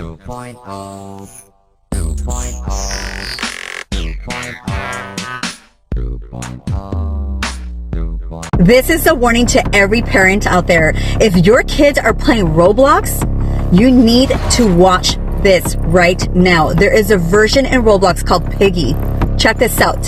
2.0, 2.0, 2.0. This is a warning to every parent out there. If your kids are playing Roblox, you need to watch this right now. There is a version in Roblox called Piggy. Check this out.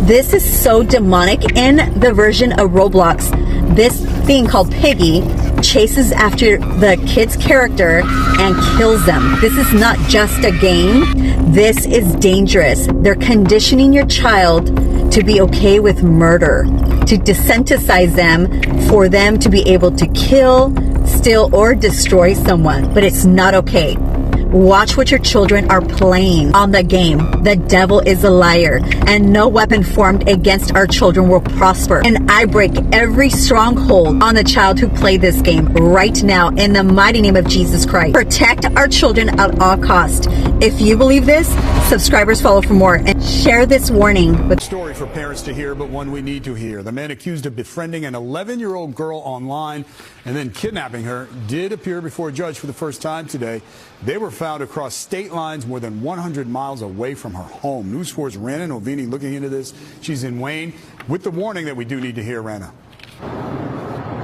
This is so demonic. In the version of Roblox, this thing called Piggy chases after the kid's character and kills them. This is not just a game. This is dangerous. They're conditioning your child to be okay with murder, to desensitize them, for them to be able to kill, steal, or destroy someone. But it's not okay. Watch what your children are playing on the game. The devil is a liar, and no weapon formed against our children will prosper. And I break every stronghold on the child who played this game right now in the mighty name of Jesus Christ. Protect our children at all cost. If you believe this, subscribers follow for more, and share this warning with story for parents to hear, but one we need to hear. The man accused of befriending an 11-year-old girl online and then kidnapping her did appear before a judge for the first time today. They were found across state lines more than 100 miles away from her home. News 4's Rana Novini looking into this. She's in Wayne with the warning that we do need to hear, Rana.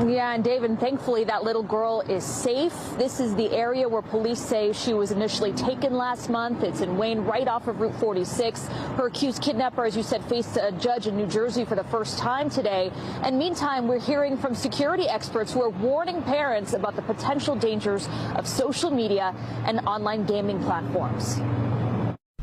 Yeah, and David, thankfully that little girl is safe. This is the area where police say she was initially taken last month. It's in Wayne, right off of Route 46. Her accused kidnapper, as you said, faced a judge in New Jersey for the first time today. And meantime, we're hearing from security experts who are warning parents about the potential dangers of social media and online gaming platforms.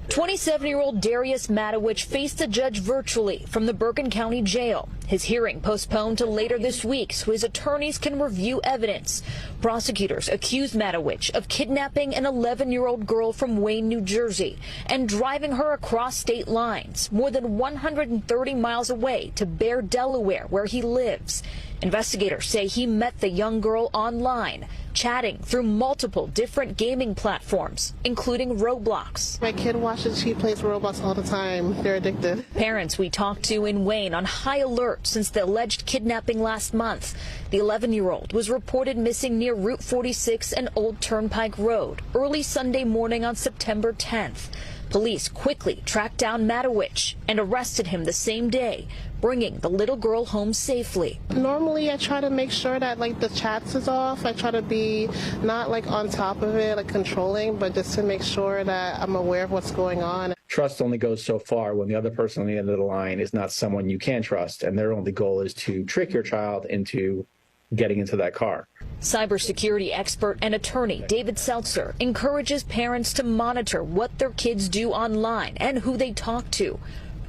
27-year-old Darius Matowich faced a judge virtually from the Bergen County Jail. His hearing postponed to later this week so his attorneys can review evidence. Prosecutors accused Matowich of kidnapping an 11-year-old girl from Wayne, New Jersey, and driving her across state lines more than 130 miles away to Bear, Delaware, where he lives. Investigators say he met the young girl online, chatting through multiple different gaming platforms, including Roblox. My kid he plays Roblox all the time. They're addicted. Parents we talked to in Wayne on high alert since the alleged kidnapping last month. The 11-year-old was reported missing near Route 46 and Old Turnpike Road early Sunday morning on September 10th. Police quickly tracked down Matowich and arrested him the same day, bringing the little girl home safely. Normally I try to make sure that the chats is off. I try to be not on top of it, controlling, but just to make sure that I'm aware of what's going on. Trust only goes so far when the other person on the end of the line is not someone you can trust, and their only goal is to trick your child into getting into that car. Cybersecurity expert and attorney David Seltzer encourages parents to monitor what their kids do online and who they talk to.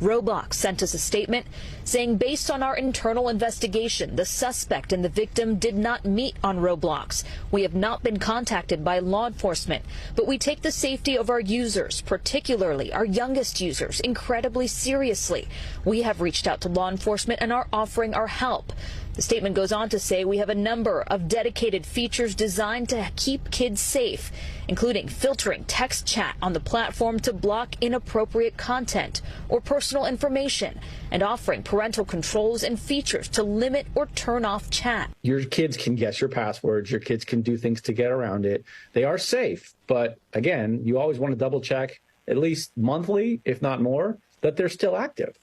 Roblox sent us a statement saying, based on our internal investigation, the suspect and the victim did not meet on Roblox. We have not been contacted by law enforcement, but we take the safety of our users, particularly our youngest users, incredibly seriously. We have reached out to law enforcement and are offering our help. The statement goes on to say we have a number of dedicated features designed to keep kids safe, including filtering text chat on the platform to block inappropriate content or personal information, and offering parental controls and features to limit or turn off chat. Your kids can guess your passwords. Your kids can do things to get around it. They are safe, but again, you always want to double check at least monthly, if not more, that they're still active.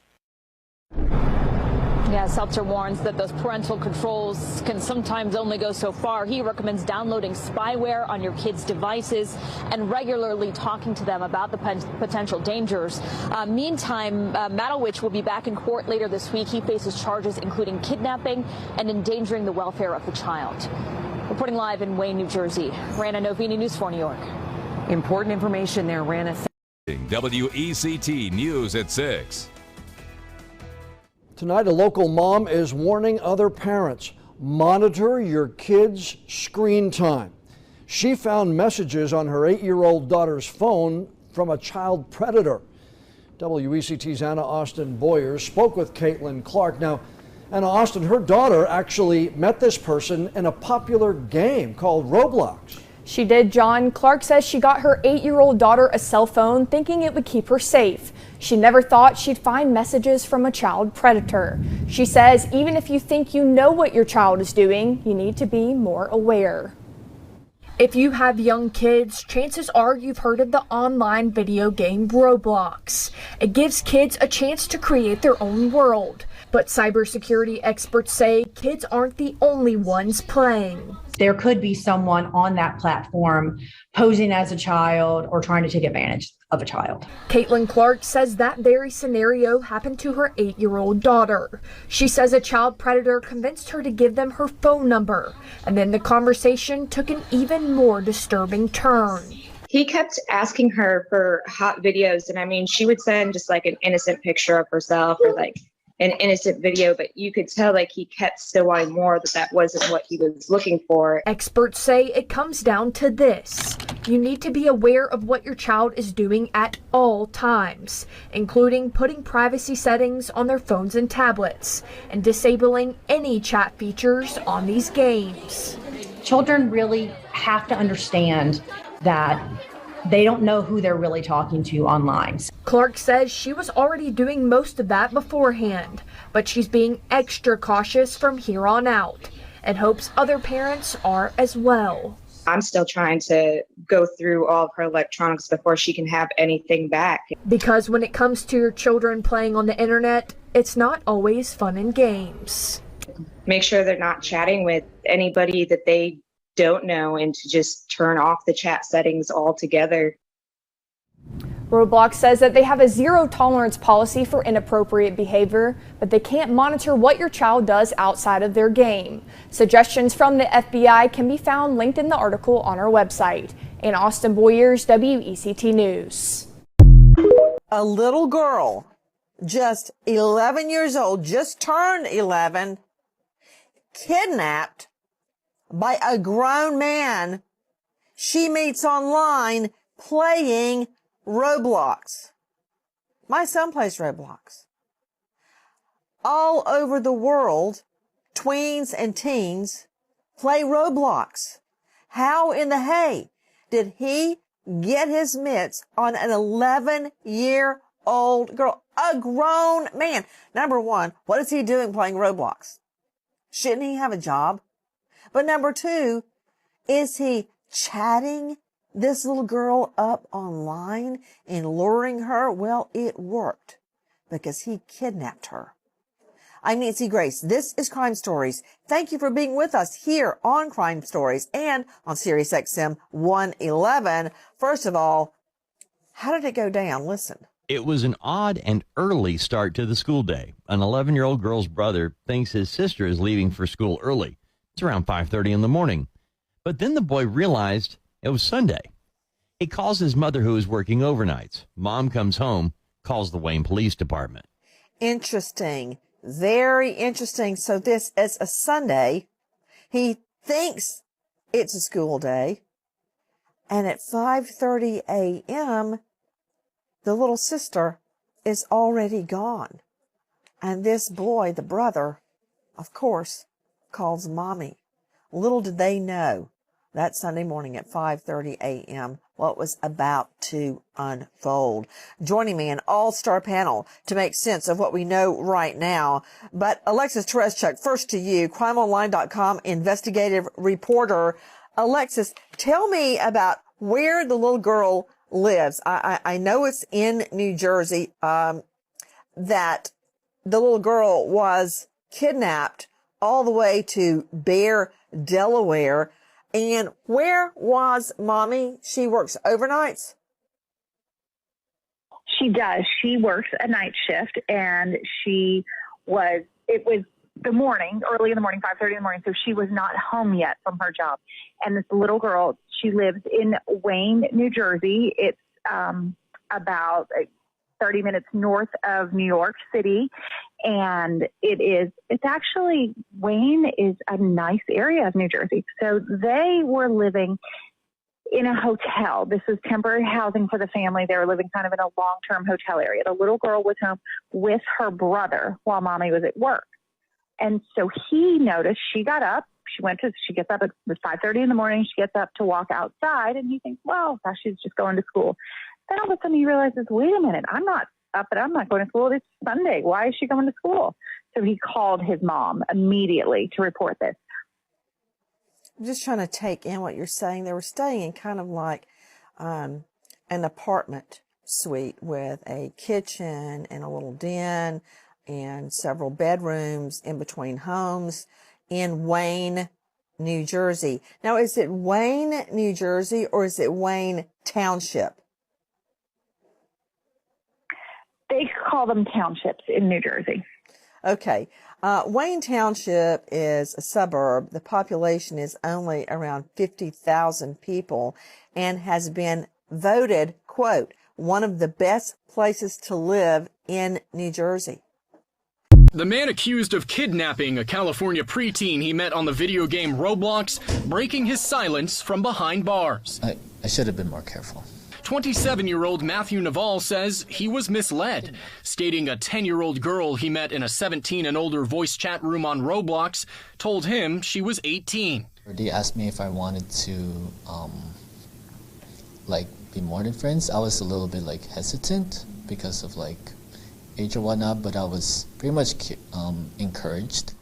Yeah, Seltzer warns that those parental controls can sometimes only go so far. He recommends downloading spyware on your kids' devices and regularly talking to them about the potential dangers. Meantime, Matowich will be back in court later this week. He faces charges including kidnapping and endangering the welfare of the child. Reporting live in Wayne, New Jersey, Rana Novini, News 4 New York. Important information there, Rana. WECT News at 6. Tonight, a local mom is warning other parents, monitor your kids' screen time. She found messages on her 8-year-old daughter's phone from a child predator. WECT's Anna Austin Boyers spoke with Caitlin Clark. Now, Anna Austin, her daughter actually met this person in a popular game called Roblox. She did, John. Clark says she got her 8-year-old daughter a cell phone thinking it would keep her safe. She never thought she'd find messages from a child predator. She says even if you think you know what your child is doing, you need to be more aware. If you have young kids, chances are you've heard of the online video game Roblox. It gives kids a chance to create their own world. But cybersecurity experts say kids aren't the only ones playing. There could be someone on that platform posing as a child or trying to take advantage of a child. Caitlin Clark says that very scenario happened to her 8-year-old daughter. She says a child predator convinced her to give them her phone number, and then the conversation took an even more disturbing turn. He kept asking her for hot videos, and I mean, she would send just like an innocent picture of herself or like an innocent video, but you could tell like he kept still wanting more, that wasn't what he was looking for. Experts say it comes down to this. You need to be aware of what your child is doing at all times, including putting privacy settings on their phones and tablets and disabling any chat features on these games. Children really have to understand that they don't know who they're really talking to online. Clark says she was already doing most of that beforehand, but she's being extra cautious from here on out and hopes other parents are as well. I'm still trying to go through all of her electronics before she can have anything back. Because when it comes to your children playing on the internet, it's not always fun and games. Make sure they're not chatting with anybody that they don't know and to just turn off the chat settings altogether. Roblox says that they have a zero tolerance policy for inappropriate behavior, but they can't monitor what your child does outside of their game. Suggestions from the FBI can be found linked in the article on our website. In Austin Boyers, WECT News. A little girl, just 11 years old, just turned 11, kidnapped by a grown man she meets online playing Roblox. My son plays Roblox. All over the world, tweens and teens play Roblox. How in the hay did he get his mitts on an 11-year-old girl? A grown man. Number one, what is he doing playing Roblox? Shouldn't he have a job? But number two, is he chatting this little girl up online and luring her? Well, it worked because he kidnapped her. I'm Nancy Grace. This is Crime Stories. Thank you for being with us here on Crime Stories and on Sirius XM 111. First of all, how did it go down? Listen. It was an odd and early start to the school day. An 11-year-old girl's brother thinks his sister is leaving for school early. It's around 5:30 in the morning. But then the boy realized it was Sunday. He calls his mother, who is working overnights. Mom comes home, calls the Wayne Police Department. Interesting. Very interesting. So this is a Sunday. He thinks it's a school day. And at 5:30 a.m., the little sister is already gone. And this boy, the brother, of course, calls mommy. Little did they know that Sunday morning at 5:30 a.m. what was about to unfold. Joining me an all-star panel to make sense of what we know right now. But Alexis Tereszczuk, first to you, crimeonline.com investigative reporter. Alexis, tell me about where the little girl lives. I know it's in New Jersey, that the little girl was kidnapped all the way to Bear, Delaware. And where was mommy? She works overnights? She does. She works a night shift, and it was the morning, early in the morning, 5:30 in the morning, so she was not home yet from her job. And this little girl, she lives in Wayne, New Jersey. It's about 30 minutes north of New York City. And it's actually, Wayne is a nice area of New Jersey. So they were living in a hotel. This was temporary housing for the family. They were living kind of in a long-term hotel area. The little girl was home with her brother while mommy was at work. And so he noticed, she got up, she gets up at 5:30 in the morning, she gets up to walk outside, and he thinks, well, gosh, she's just going to school. Then all of a sudden he realizes, wait a minute, I'm not up and I'm not going to school. It's Sunday. Why is she going to school? So he called his mom immediately to report this. I'm just trying to take in what you're saying. They were staying in kind of like an apartment suite with a kitchen and a little den and several bedrooms in between homes in Wayne, New Jersey. Now, is it Wayne, New Jersey, or is it Wayne Township? They call them townships in New Jersey. Okay. Wayne Township is a suburb. The population is only around 50,000 people and has been voted, quote, one of the best places to live in New Jersey. The man accused of kidnapping a California preteen he met on the video game Roblox, breaking his silence from behind bars. I should have been more careful. 27-year-old Matthew Naval says he was misled, stating a 10-year-old girl he met in a 17 and older voice chat room on Roblox told him she was 18. They asked me if I wanted to, be more than friends. I was a little bit, hesitant because of, age or whatnot, but I was pretty much encouraged.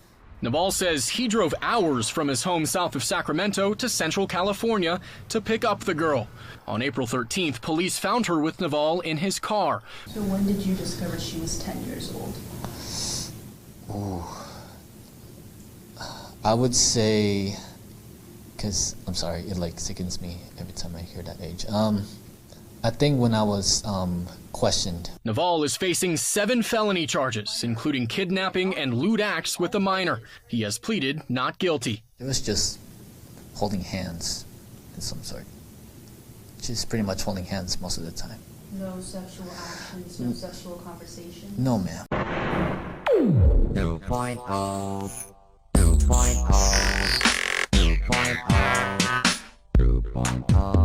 Naval says he drove hours from his home south of Sacramento to Central California to pick up the girl. On April 13th, police found her with Naval in his car. So when did you discover she was 10 years old? Ooh. I would say, because, I'm sorry, it sickens me every time I hear that age. I think when I was questioned. Naval is facing 7 felony charges, including kidnapping and lewd acts with a minor. He has pleaded not guilty. It was just holding hands in some sort. She's pretty much holding hands most of the time. No sexual actions, no sexual conversations? No, ma'am. 2.0. 2.0. 2.0. 2.0.